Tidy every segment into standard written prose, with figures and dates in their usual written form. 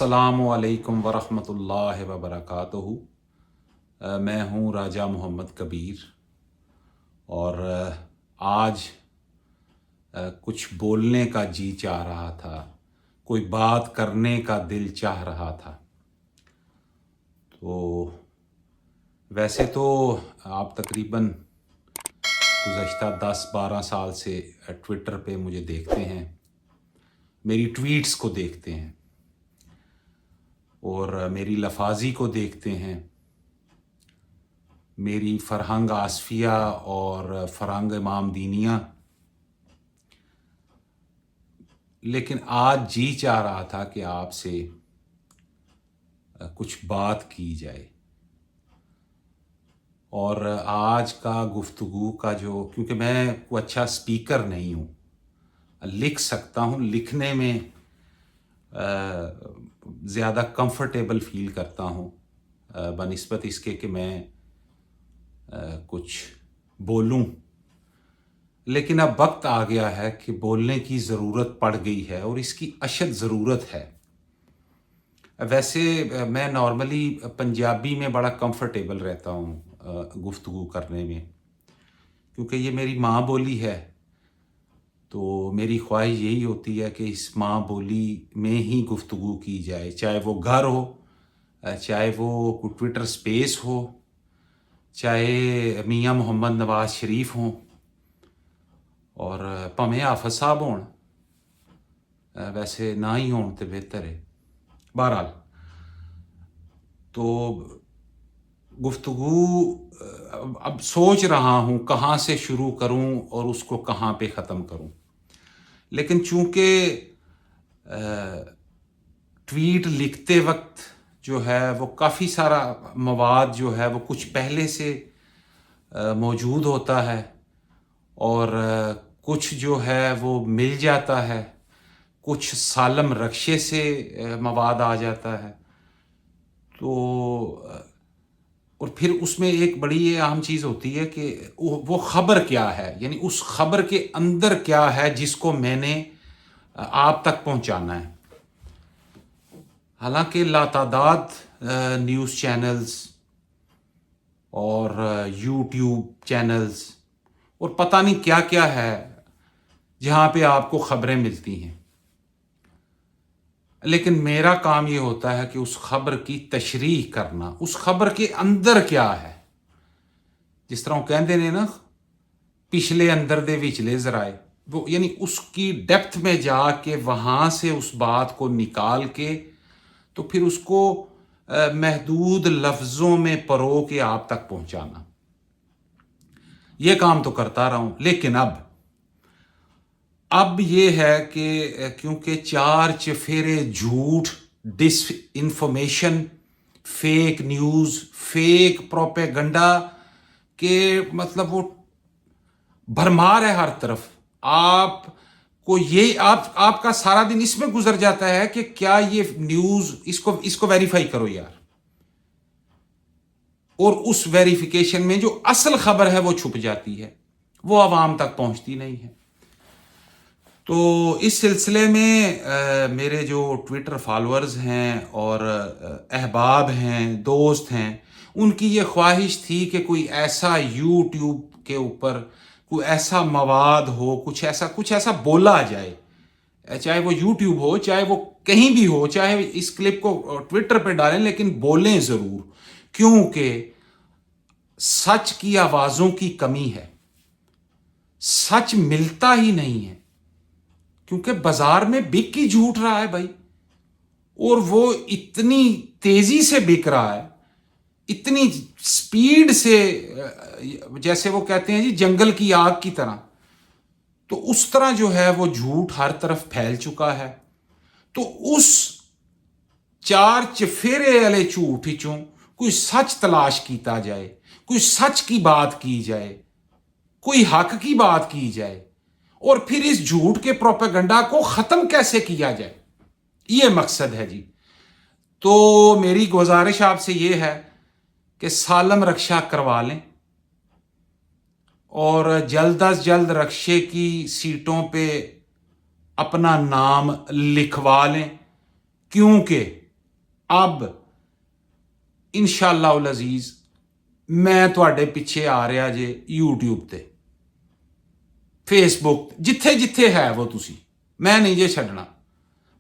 अस्सलामु अलैकुम वरहमतुल्लाहि वबरकातुहू। मैं हूँ राजा मोहम्मद कबीर और आज कुछ बोलने का जी चाह रहा था, कोई बात करने का दिल चाह रहा था। तो वैसे तो आप तकरीबन गुज़श्ता 10-12 साल से ट्विटर पे मुझे देखते हैं, मेरी ट्वीट्स को देखते हैं और मेरी लफाजी को देखते हैं, मेरी फरहंग आसफिया और फरहंग इमाम दीनिया। लेकिन आज जी चाह रहा था कि आपसे कुछ बात की जाए। और आज का गुफ्तगू का क्योंकि मैं कोई अच्छा स्पीकर नहीं हूँ, लिख सकता हूँ, लिखने में ज़्यादा कंफर्टेबल फील करता हूँ बनिस्बत इसके कि मैं कुछ बोलूँ। लेकिन अब वक्त आ गया है कि बोलने की ज़रूरत पड़ गई है और इसकी अशद ज़रूरत है। वैसे मैं नॉर्मली पंजाबी में बड़ा कंफर्टेबल रहता हूँ गुफ्तगू करने में, क्योंकि ये मेरी माँ बोली है। तो मेरी ख्वाहिश यही होती है कि इस माँ बोली में ही गुफ्तगू की जाए, चाहे वो घर हो, चाहे वो कोई ट्विटर स्पेस हो, चाहे मियाँ मोहम्मद नवाज शरीफ हों और भावें हाफिज साहब होण, वैसे ना ही होण तो बेहतर है। बहरहाल तो गुफ्तगू अब सोच रहा हूँ कहाँ से शुरू करूँ और उसको कहाँ पे ख़त्म करूँ। लेकिन चूँकि ट्वीट लिखते वक्त जो है वो काफ़ी सारा मवाद जो है वो कुछ पहले से मौजूद होता है और कुछ जो है वो मिल जाता है, कुछ सालम रक्शे से मवाद आ जाता है। तो और फिर उसमें एक बड़ी अहम चीज़ होती है कि वो ख़बर क्या है, यानी उस ख़बर के अंदर क्या है जिसको मैंने आप तक पहुंचाना है। हालांकि लातादाद न्यूज़ चैनल्स और यूट्यूब चैनल्स और पता नहीं क्या क्या है जहाँ पे आपको ख़बरें मिलती हैं, लेकिन मेरा काम ये होता है कि उस ख़बर की तशरीह करना, उस ख़बर के अंदर क्या है। जिस तरह कहते ने ना, पिछले अंदर दे विचले ज़राए, वो यानी उसकी डेप्थ में जाके वहाँ से उस बात को निकाल के तो फिर उसको महदूद लफ्ज़ों में परो के आप तक पहुँचाना, ये काम तो करता रहा हूँ। लेकिन अब ये है कि क्योंकि चार चफेरे झूठ, disinformation, fake news, fake propaganda के मतलब वो भरमार है हर तरफ। आपको ये आपका सारा दिन इसमें गुजर जाता है कि क्या ये न्यूज़, इसको वेरीफाई करो यार, और उस वेरिफिकेशन में जो असल खबर है वो छुप जाती है, वो आवाम तक पहुंचती नहीं है। तो इस सिलसिले में मेरे जो ट्विटर फॉलोअर्स हैं और अहबाब हैं, दोस्त हैं, उनकी ये ख्वाहिश थी कि कोई ऐसा यूट्यूब के ऊपर कोई ऐसा मवाद हो, कुछ ऐसा बोला जाए, चाहे वो यूट्यूब हो, चाहे वो कहीं भी हो, चाहे इस क्लिप को ट्विटर पे डालें, लेकिन बोलें ज़रूर, क्योंकि सच की आवाज़ों की कमी है, सच मिलता ही नहीं है, क्योंकि बाजार में बिक ही झूठ रहा है भाई, और वो इतनी तेजी से बिक रहा है, इतनी स्पीड से, जैसे वो कहते हैं जी जंगल की आग की तरह। तो उस तरह जो है वो झूठ हर तरफ फैल चुका है। तो उस चार चफेरे वाले झूठ चों कोई सच तलाश किया जाए, कोई सच की बात की जाए, कोई हक की बात की जाए, और फिर इस झूठ के प्रोपेगंडा को खत्म कैसे किया जाए, ये मकसद है जी। तो मेरी गुजारिश आपसे ये है कि सालम रक्षा करवा लें और जल्द अज जल्द रक्षे की सीटों पे अपना नाम लिखवा लें, क्योंकि اب انشاءاللہ العزیز میں ਤੁਹਾਡੇ ਪਿੱਛੇ ਆ ਰਿਹਾ ਜੇ YouTube ਤੇ फेसबुक जिथे जिथे है वो तुसी, मैं नहीं जे छड़ना।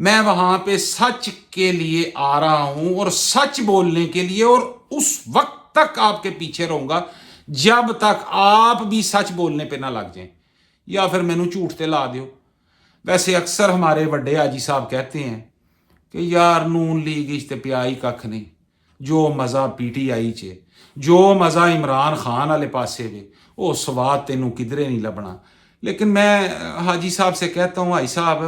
मैं वहां पे सच के लिए आ रहा हूं और सच बोलने के लिए, और उस वक्त तक आपके पीछे रहूंगा जब तक आप भी सच बोलने पे ना लग जाएं, या फिर मैनू झूठ ते ला दियो। वैसे अक्सर हमारे बड़े हाजी साहब कहते हैं कि यार नून लीग ते पिया ही कख नहीं, जो मज़ा PTI च, जो मज़ा इमरान खान वाले पासे वे, वो स्वाद तेनू किधरे नहीं लभना। लेकिन मैं हाजी साहब से कहता हूँ, भाई साहब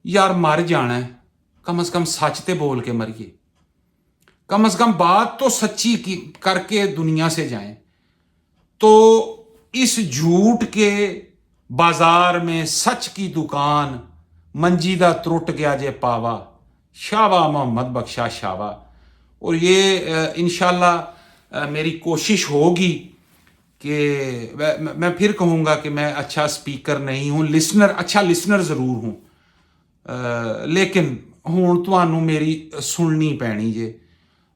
यार मर जाना है, कम से कम सच ते बोल के मरिए, कम से कम बात तो सच्ची की करके दुनिया से जाएं। तो इस झूठ के बाजार में सच की दुकान, मंजीदा त्रुट गया जे पावा, शावा मोहम्मद बख्शा शावा। और ये इंशाल्लाह मेरी कोशिश होगी कि मैं फिर कहूँगा कि मैं अच्छा स्पीकर नहीं हूँ, लिसनर, अच्छा लिसनर ज़रूर हूँ, लेकिन हुण तुहानू मेरी सुननी पैनी जे।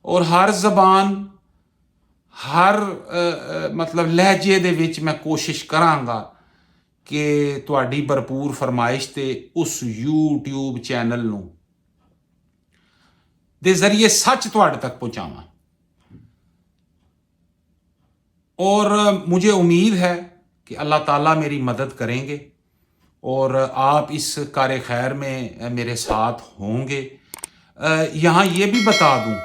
और हर ज़बान, हर मतलब लहजे दे विच मैं कोशिश करांगा कि तुहाडी भरपूर फरमाइश ते उस YouTube चैनल नू दे ज़रिए सच तुहाडे तक पहुँचावां। और मुझे उम्मीद है कि अल्लाह ताला मेरी मदद करेंगे और आप इस कार खैर में मेरे साथ होंगे। यहाँ ये भी बता दूँ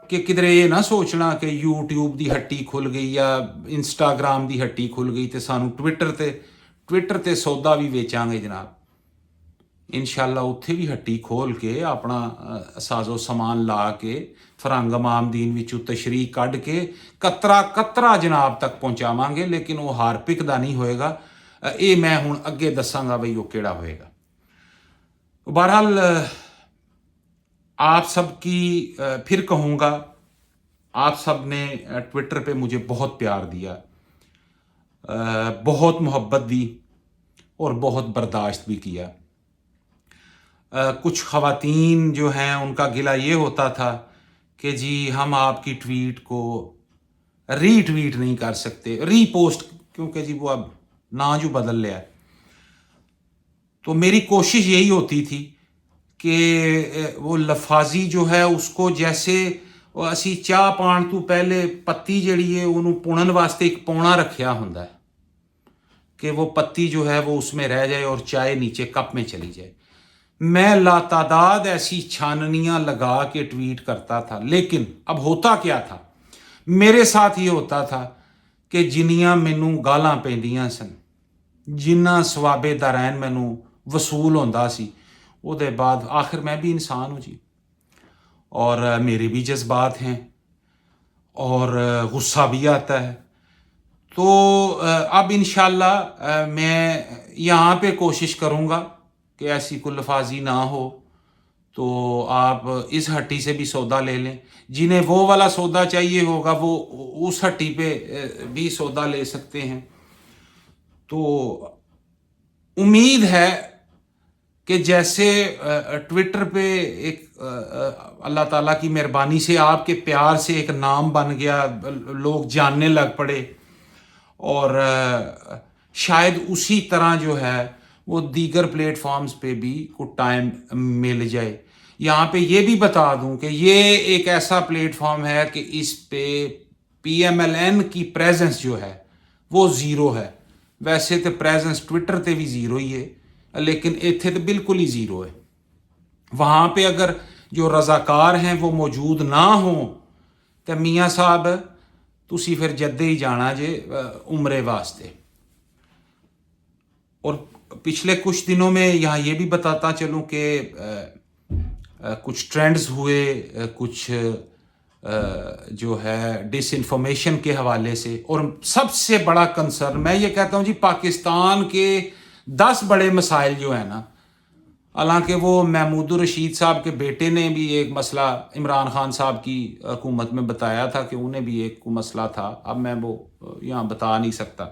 कि किधरे ये ना सोचना कि YouTube दी हट्टी खुल गई या Instagram दी हट्टी खुल गई तो सानू ट्विटर ते सौदा भी बेचांगे जनाब। इंशाल्लाह उत्थे भी हट्टी खोल के अपना साजो समान ला के फरंग मामदीन विचों तशरीह कढ़ के कतरा कतरा जनाब तक पहुँचावांगे, लेकिन वो हारपिक दा नहीं होएगा। ये मैं हुण अगे दसांगा बई वो केड़ा होएगा। बहरहाल आप सब की फिर कहूँगा, आप सब ने ट्विटर पे मुझे बहुत प्यार दिया, बहुत मोहब्बत दी और बहुत बर्दाश्त भी किया। कुछ ख़वातीन जो हैं उनका गिला ये होता था कि जी हम आपकी ट्वीट को रीट्वीट नहीं कर सकते, रीपोस्ट, क्योंकि जी वो अब ना जो बदल लिया है। तो मेरी कोशिश यही होती थी कि वो लफाजी जो है उसको, जैसे असी चाह पाण तो पहले पत्ती जड़ी है उन्होंने पुणन वास्ते एक पौना रखा होंदा है कि वो पत्ती जो है वो उसमें रह जाए और चाय नीचे कप में चली जाए। मैं लातादाद ऐसी छाननियां लगा के ट्वीट करता था, लेकिन अब होता क्या था, मेरे साथ ये होता था कि जिन्नियां मैनू गालां पैंदियां सन, जिन्ना सवाबे दरैन मैनू वसूल होंदा सी, उहदे बाद आखिर मैं भी इंसान हूँ जी, और मेरे भी जज्बात हैं और गुस्सा भी आता है। तो अब इंशाल्लाह मैं यहाँ पे कोशिश करूँगा कि ऐसी कुल्लफाजी ना हो, तो आप इस हट्टी से भी सौदा ले लें। जिन्हें वो वाला सौदा चाहिए होगा वो उस हट्टी पे भी सौदा ले सकते हैं। तो उम्मीद है कि जैसे ट्विटर पे एक अल्लाह ताला की मेहरबानी से आपके प्यार से एक नाम बन गया, लोग जानने लग पड़े, और शायद उसी तरह जो है वो दीगर प्लेटफॉर्म्स पे भी कुछ टाइम मिल जाए। यहाँ पे ये भी बता दूँ कि ये एक ऐसा प्लेटफॉर्म है कि इस पे PMLN की प्रेजेंस जो है वो ज़ीरो है। वैसे तो प्रेजेंस ट्विटर ते भी ज़ीरो ही है, लेकिन इत्थे तो बिल्कुल ही ज़ीरो है। वहाँ पे अगर जो रज़ाकार हैं वो मौजूद ना हों तो मियाँ साहब तुसी फिर जद्दे ही जाना जे उम्रे वास्ते। और पिछले कुछ दिनों में यहाँ ये भी बताता चलूँ कि कुछ ट्रेंड्स हुए, कुछ जो है डिसइंफॉर्मेशन के हवाले से, और सबसे बड़ा कंसर्न मैं ये कहता हूँ जी, पाकिस्तान के 10 बड़े मसाइल जो है ना, हालांकि वो महमूदुर रशीद साहब के बेटे ने भी एक मसला इमरान खान साहब की हुकूमत में बताया था कि उन्हें भी एक मसला था, अब मैं वो यहाँ बता नहीं सकता।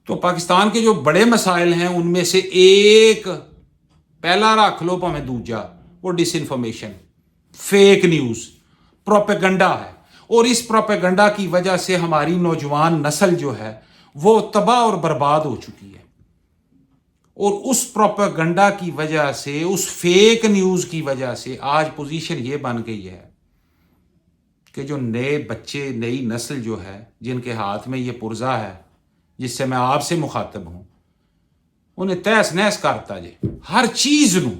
तो पाकिस्तान के जो बड़े मसाइल हैं उनमें से एक पहला रख लो भावें दूजा, वो डिसइंफॉर्मेशन। फेक न्यूज़, प्रोपेगंडा है। और इस प्रोपेगंडा की वजह से हमारी नौजवान नस्ल जो है वो तबाह और बर्बाद हो चुकी है। और उस प्रोपेगंडा की वजह से, उस फेक न्यूज़ की वजह से आज पोजीशन ये बन गई है कि जो नए बच्चे, नई नस्ल जो है, जिनके हाथ में ये पुर्जा है, जिससे मैं आपसे मुखातब हूं, उन्हें तहस नहस करता जे हर चीज़ नूं।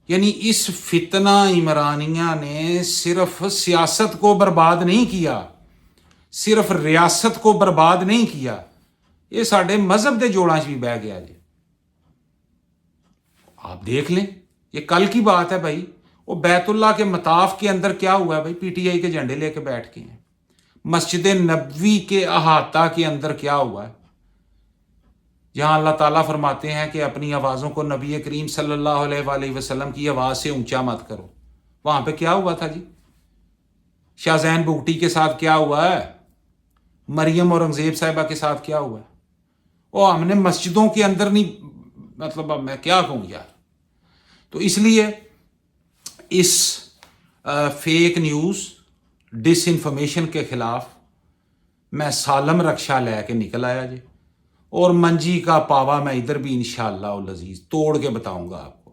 यानी इस फितना इमरानिया ने सिर्फ सियासत को बर्बाद नहीं किया, सिर्फ रियासत को बर्बाद नहीं किया, ये साढ़े मजहब के जोड़ां 'च भी बह गया जी। आप देख लें, ये कल की बात है भाई। वो बैतुल्ला के मताफ के अंदर क्या हुआ है भाई, पीटीआई के झंडे लेके बैठ के हैं। मस्जिद नबवी के अहाता के अंदर क्या हुआ है, जहां अल्लाह ताला फरमाते हैं कि अपनी आवाज़ों को नबी करीम सल्लल्लाहु अलैहि वसल्लम की आवाज़ से ऊंचा मत करो। वहां पे क्या हुआ था जी? शाहजैन बुगटी के साथ क्या हुआ है, मरियम औरंगजेब साहिबा के साथ क्या हुआ है। और हमने मस्जिदों के अंदर नहीं, मतलब अब मैं क्या कहूँ यार। तो इसलिए इस फेक न्यूज़, डिसइंफॉर्मेशन के खिलाफ मैं सालम रक्षा लेके निकल आया जी। और मंजी का पावा मैं इधर भी इंशाअल्लाह अज़ीज़ तोड़ के बताऊंगा आपको।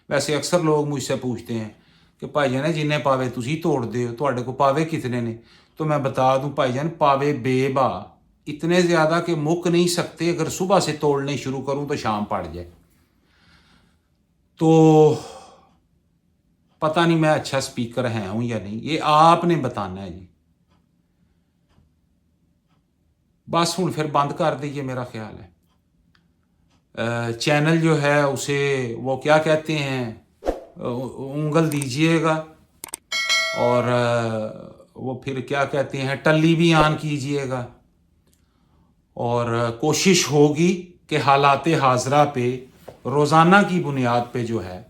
वैसे अक्सर लोग मुझसे पूछते हैं कि भाईजान जिन्हें पावे तुसी तोड़ दे हो, तुहाडे को पावे कितने ने? तो मैं बता दूं भाईजान, पावे बेबा इतने ज़्यादा कि मुक नहीं सकते। अगर सुबह से तोड़ने शुरू करूं तो शाम पड़ जाए। तो पता नहीं मैं अच्छा स्पीकर है हूं या नहीं, ये आपने बताना है जी। बस हुण फिर बंद कर दीजिए, मेरा ख्याल है। चैनल जो है उसे वो क्या कहते हैं, उंगल दीजिएगा, और वो फिर क्या कहते हैं, टल्ली भी ऑन कीजिएगा। और कोशिश होगी कि हालाते हाजरा पे रोज़ाना की बुनियाद पे जो है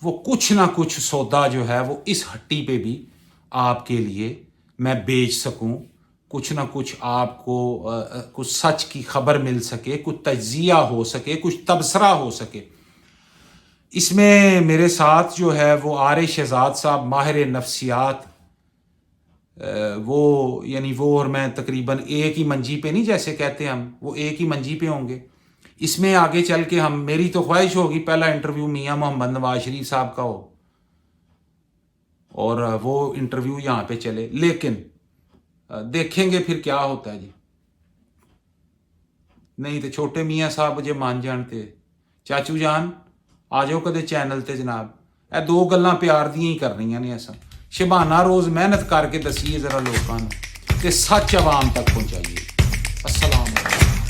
वो कुछ ना कुछ सौदा जो है वो इस हट्टी पे भी आपके लिए मैं बेच सकूं। कुछ ना कुछ आपको कुछ सच की खबर मिल सके, कुछ तज्जिया हो सके, कुछ तबसरा हो सके। इसमें मेरे साथ जो है वो आर शहजाद साहब, माहिर नफ्सियात, वो यानी वो और मैं तकरीबन एक ही मंजी पे नहीं, जैसे कहते हैं हम, वो एक ही मंजी पे होंगे। इसमें आगे चल के हम, मेरी तो ख्वाहिश होगी पहला इंटरव्यू मियां मोहम्मद नवाज शरीफ साहब का हो और वो इंटरव्यू यहाँ पे चले, लेकिन देखेंगे फिर क्या होता है जी। नहीं तो छोटे मियाँ साहब जे मान जानते, चाचू जान आ जाओ कदे चैनल ते जनाब। ਇਹ दो गल्लां प्यार ਦੀਆਂ ही करनियां ने असां। शबाना रोज़ मेहनत करके दसीए ज़रा लोगों को, ते सच आवाम तक पहुँचाइए। अस्सलाम वालेकुम।